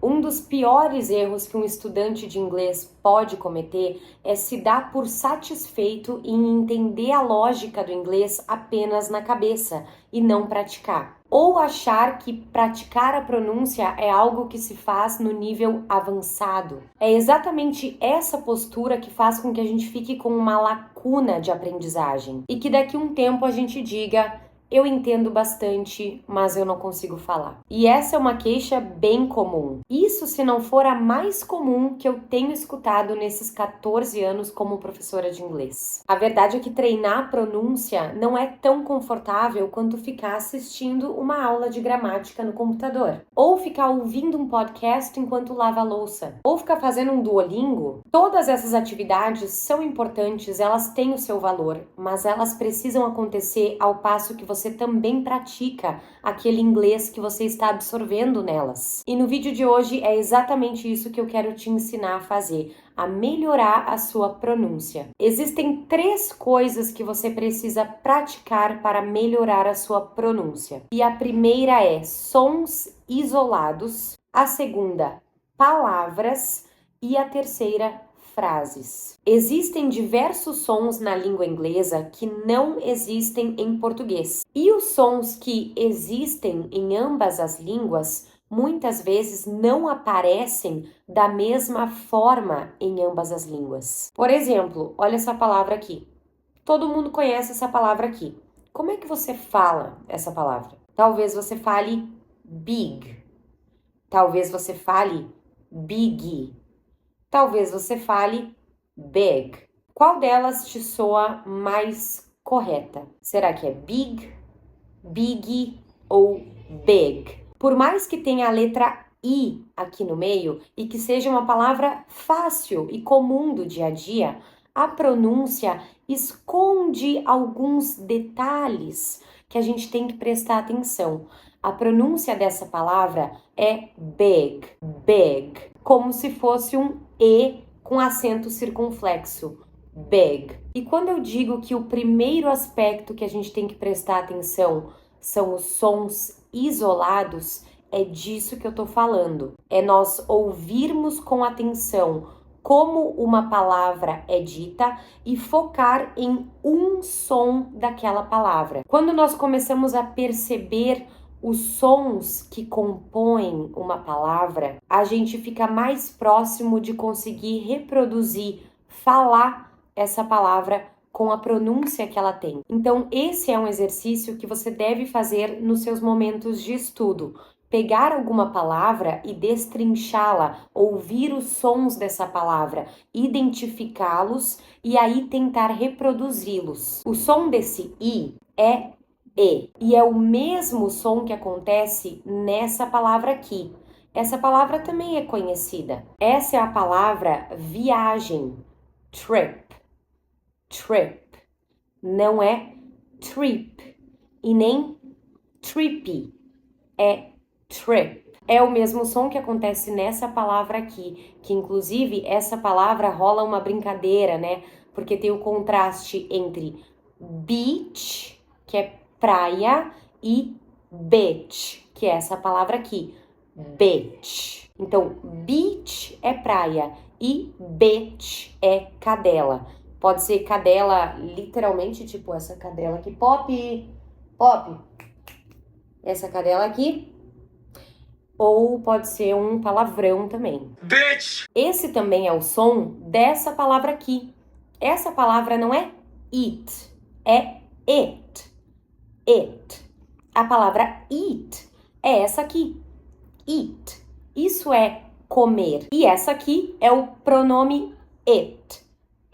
Um dos piores erros que um estudante de inglês pode cometer é se dar por satisfeito em entender a lógica do inglês apenas na cabeça e não praticar. Ou achar que praticar a pronúncia é algo que se faz no nível avançado. É exatamente essa postura que faz com que a gente fique com uma lacuna de aprendizagem e que daqui a um tempo a gente diga: eu entendo bastante, mas eu não consigo falar. E essa é uma queixa bem comum. Isso se não for a mais comum que eu tenho escutado nesses 14 anos como professora de inglês. A verdade é que treinar a pronúncia não é tão confortável quanto ficar assistindo uma aula de gramática no computador. Ou ficar ouvindo um podcast enquanto lava a louça. Ou ficar fazendo um Duolingo. Todas essas atividades são importantes, elas têm o seu valor, mas elas precisam acontecer ao passo que você também pratica aquele inglês que você está absorvendo nelas. E no vídeo de hoje é exatamente isso que eu quero te ensinar a fazer, a melhorar a sua pronúncia. Existem 3 coisas que você precisa praticar para melhorar a sua pronúncia. E a primeira é sons isolados, a segunda, palavras e a terceira, frases. Existem diversos sons na língua inglesa que não existem em português. E os sons que existem em ambas as línguas muitas vezes não aparecem da mesma forma em ambas as línguas. Por exemplo, olha essa palavra aqui. Todo mundo conhece essa palavra aqui. Como é que você fala essa palavra? Talvez você fale big. Talvez você fale big. Talvez você fale big. Qual delas te soa mais correta? Será que é big, big ou big? Por mais que tenha a letra I aqui no meio e que seja uma palavra fácil e comum do dia a dia, a pronúncia esconde alguns detalhes que a gente tem que prestar atenção. A pronúncia dessa palavra é big, big, como se fosse um E com acento circunflexo, big. E quando eu digo que o primeiro aspecto que a gente tem que prestar atenção são os sons isolados, é disso que eu tô falando. É nós ouvirmos com atenção como uma palavra é dita e focar em um som daquela palavra. Quando nós começamos a perceber os sons que compõem uma palavra, a gente fica mais próximo de conseguir reproduzir, falar essa palavra com a pronúncia que ela tem. Então, esse é um exercício que você deve fazer nos seus momentos de estudo. Pegar alguma palavra e destrinchá-la, ouvir os sons dessa palavra, identificá-los e aí tentar reproduzi-los. O som desse I é E, e é o mesmo som que acontece nessa palavra aqui. Essa palavra também é conhecida. Essa é a palavra viagem, trip. Trip. Não é trip e nem trippy. É trip. É o mesmo som que acontece nessa palavra aqui, que inclusive essa palavra rola uma brincadeira, né? Porque tem o contraste entre beach, que é praia, e beach, que é essa palavra aqui, beach. Então, beach é praia e beach é cadela. Pode ser cadela, literalmente, tipo essa cadela aqui, Pop, Pop. Essa cadela aqui. Ou pode ser um palavrão também. Bitch! Esse também é o som dessa palavra aqui. Essa palavra não é eat, é it. It. A palavra eat é essa aqui. Eat. Isso é comer. E essa aqui é o pronome it.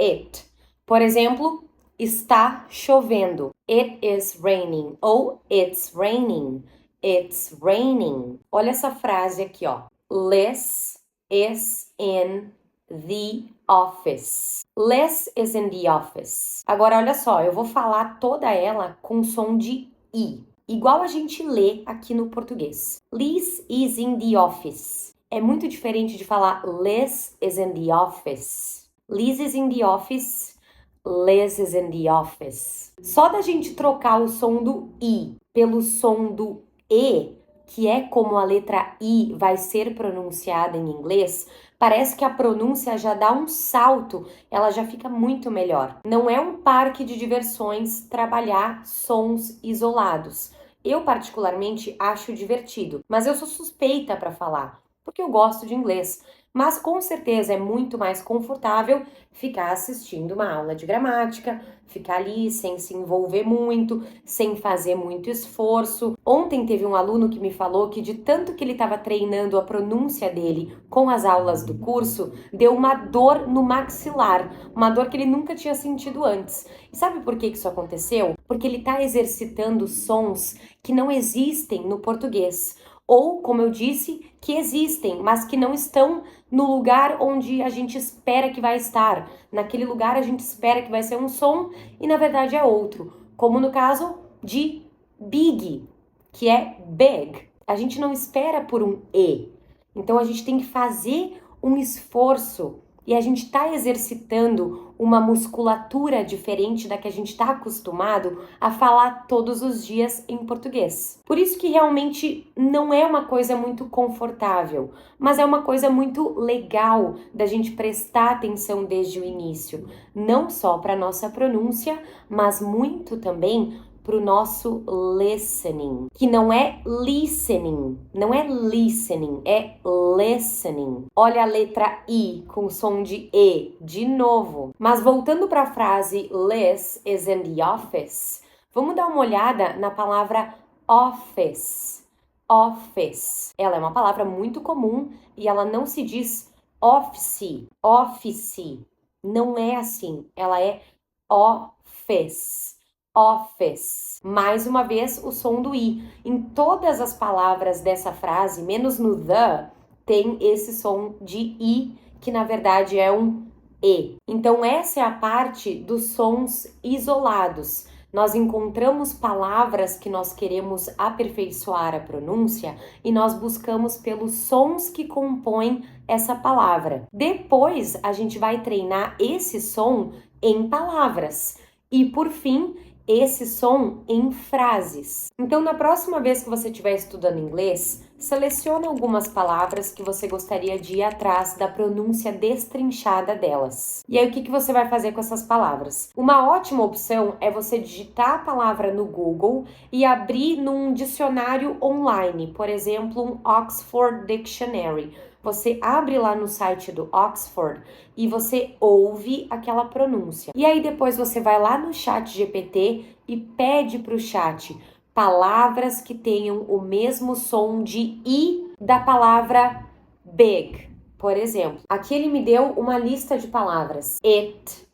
It. Por exemplo, está chovendo. It is raining. Ou it's raining. It's raining. Olha essa frase aqui, ó. Liz is in the office. Liz is in the office. Agora, olha só, eu vou falar toda ela com som de I. Igual a gente lê aqui no português. Liz is in the office. É muito diferente de falar Liz is in the office. Liz is in the office. Liz is in the office. Só da gente trocar o som do I pelo som do E, que é como a letra I vai ser pronunciada em inglês, parece que a pronúncia já dá um salto, ela já fica muito melhor. Não é um parque de diversões trabalhar sons isolados. Eu particularmente acho divertido, mas eu sou suspeita para falar, porque eu gosto de inglês. Mas com certeza é muito mais confortável ficar assistindo uma aula de gramática, ficar ali sem se envolver muito, sem fazer muito esforço. Ontem teve um aluno que me falou que de tanto que ele estava treinando a pronúncia dele com as aulas do curso, deu uma dor no maxilar, uma dor que ele nunca tinha sentido antes. E sabe por que isso aconteceu? Porque ele está exercitando sons que não existem no português. Ou, como eu disse, que existem, mas que não estão no lugar onde a gente espera que vai estar. Naquele lugar a gente espera que vai ser um som e na verdade é outro. Como no caso de big, que é big. A gente não espera por um E. Então a gente tem que fazer um esforço e a gente está exercitando uma musculatura diferente da que a gente está acostumado a falar todos os dias em português. Por isso que realmente não é uma coisa muito confortável, mas é uma coisa muito legal da gente prestar atenção desde o início, não só para nossa pronúncia, mas muito também para o nosso listening, que não é listening, não é listening, é listening. Olha a letra I com som de E de novo. Mas voltando para a frase Liz is in the office, vamos dar uma olhada na palavra office. Office. Ela é uma palavra muito comum e ela não se diz office, office. Não é assim, ela é office. Office. Mais uma vez, o som do I. Em todas as palavras dessa frase, menos no the, tem esse som de I, que na verdade é um E. Então, essa é a parte dos sons isolados. Nós encontramos palavras que nós queremos aperfeiçoar a pronúncia e nós buscamos pelos sons que compõem essa palavra. Depois, a gente vai treinar esse som em palavras. E, por fim, esse som em frases. Então, na próxima vez que você estiver estudando inglês, selecione algumas palavras que você gostaria de ir atrás da pronúncia destrinchada delas. E aí, o que você vai fazer com essas palavras? Uma ótima opção é você digitar a palavra no Google e abrir num dicionário online, por exemplo, um Oxford Dictionary. Você abre lá no site do Oxford e você ouve aquela pronúncia. E aí depois você vai lá no chat GPT e pede para o chat palavras que tenham o mesmo som de I da palavra big. Por exemplo, aqui ele me deu uma lista de palavras. It,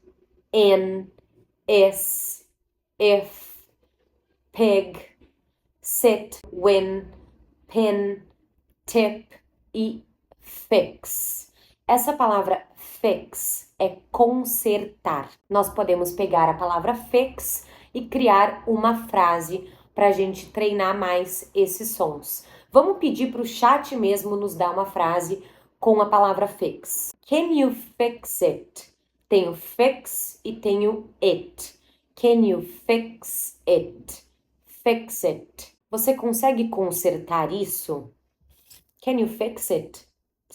in, is, if, pig, sit, win, pin, tip e fix. Essa palavra fix é consertar. Nós podemos pegar a palavra fix e criar uma frase para a gente treinar mais esses sons. Vamos pedir para o chat mesmo nos dar uma frase com a palavra fix. Can you fix it? Tenho fix e tenho it. Can you fix it? Fix it. Você consegue consertar isso? Can you fix it?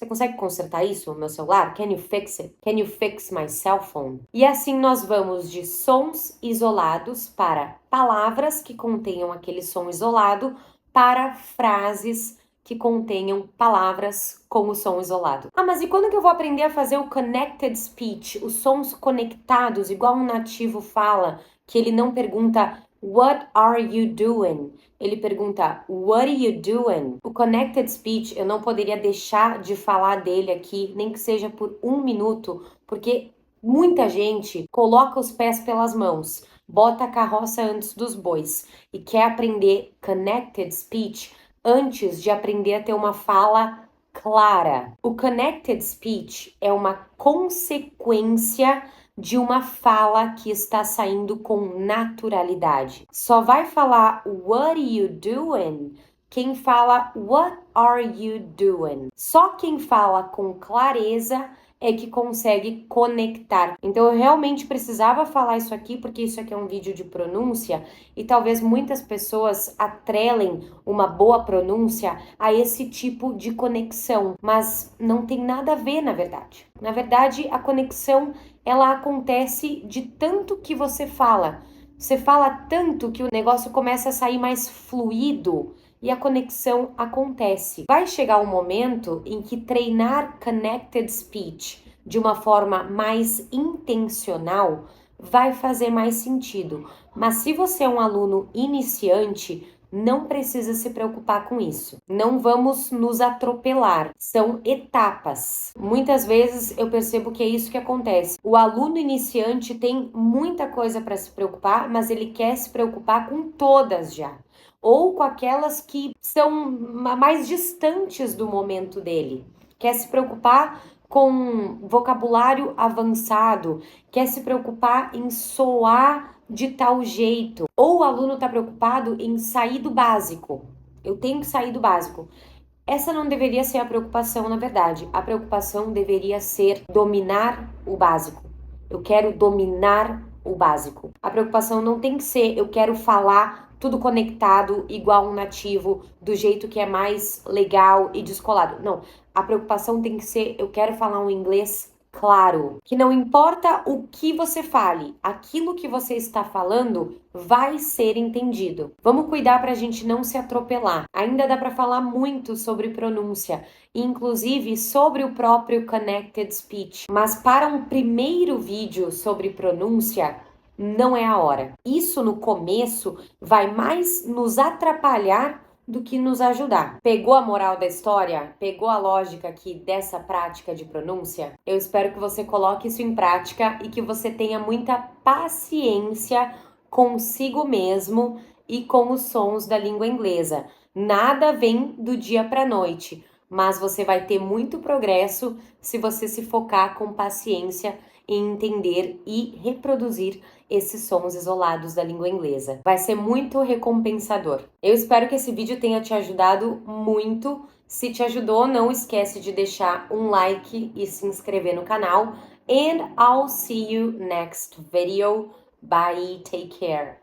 Você consegue consertar isso, meu celular? Can you fix it? Can you fix my cell phone? E assim nós vamos de sons isolados para palavras que contenham aquele som isolado para frases que contenham palavras com o som isolado. Ah, mas e quando que eu vou aprender a fazer o connected speech? Os sons conectados, igual um nativo fala, que ele não pergunta What are you doing? Ele pergunta, what are you doing? O connected speech, eu não poderia deixar de falar dele aqui, nem que seja por 1 minuto, porque muita gente coloca os pés pelas mãos, bota a carroça antes dos bois e quer aprender connected speech antes de aprender a ter uma fala clara. O connected speech é uma consequência de uma fala que está saindo com naturalidade. Só vai falar what are you doing quem fala what are you doing. Só quem fala com clareza é que consegue conectar. Então eu realmente precisava falar isso aqui, porque isso aqui é um vídeo de pronúncia e talvez muitas pessoas atrelem uma boa pronúncia a esse tipo de conexão, mas não tem nada a ver, na verdade. Na verdade, a conexão ela acontece de tanto que você fala. Você fala tanto que o negócio começa a sair mais fluido e a conexão acontece. Vai chegar um momento em que treinar connected speech de uma forma mais intencional vai fazer mais sentido. Mas se você é um aluno iniciante, não precisa se preocupar com isso. Não vamos nos atropelar. São etapas. Muitas vezes eu percebo que é isso que acontece. O aluno iniciante tem muita coisa para se preocupar, mas ele quer se preocupar com todas já. Ou com aquelas que são mais distantes do momento dele. Quer se preocupar com vocabulário avançado, quer se preocupar em soar de tal jeito. Ou o aluno está preocupado em sair do básico. Eu tenho que sair do básico. Essa não deveria ser a preocupação, na verdade. A preocupação deveria ser dominar o básico. Eu quero dominar o básico. A preocupação não tem que ser eu quero falar tudo conectado, igual um nativo, do jeito que é mais legal e descolado. Não, a preocupação tem que ser eu quero falar um inglês claro, que não importa o que você fale, aquilo que você está falando vai ser entendido. Vamos cuidar para a gente não se atropelar. Ainda dá para falar muito sobre pronúncia, inclusive sobre o próprio connected speech, mas para um primeiro vídeo sobre pronúncia, não é a hora. Isso no começo vai mais nos atrapalhar do que nos ajudar. Pegou a moral da história? Pegou a lógica aqui dessa prática de pronúncia? Eu espero que você coloque isso em prática e que você tenha muita paciência consigo mesmo e com os sons da língua inglesa. Nada vem do dia para a noite, mas você vai ter muito progresso se você se focar com paciência em entender e reproduzir esses sons isolados da língua inglesa. Vai ser muito recompensador. Eu espero que esse vídeo tenha te ajudado muito. Se te ajudou, não esquece de deixar um like e se inscrever no canal. And I'll see you next video. Bye, take care.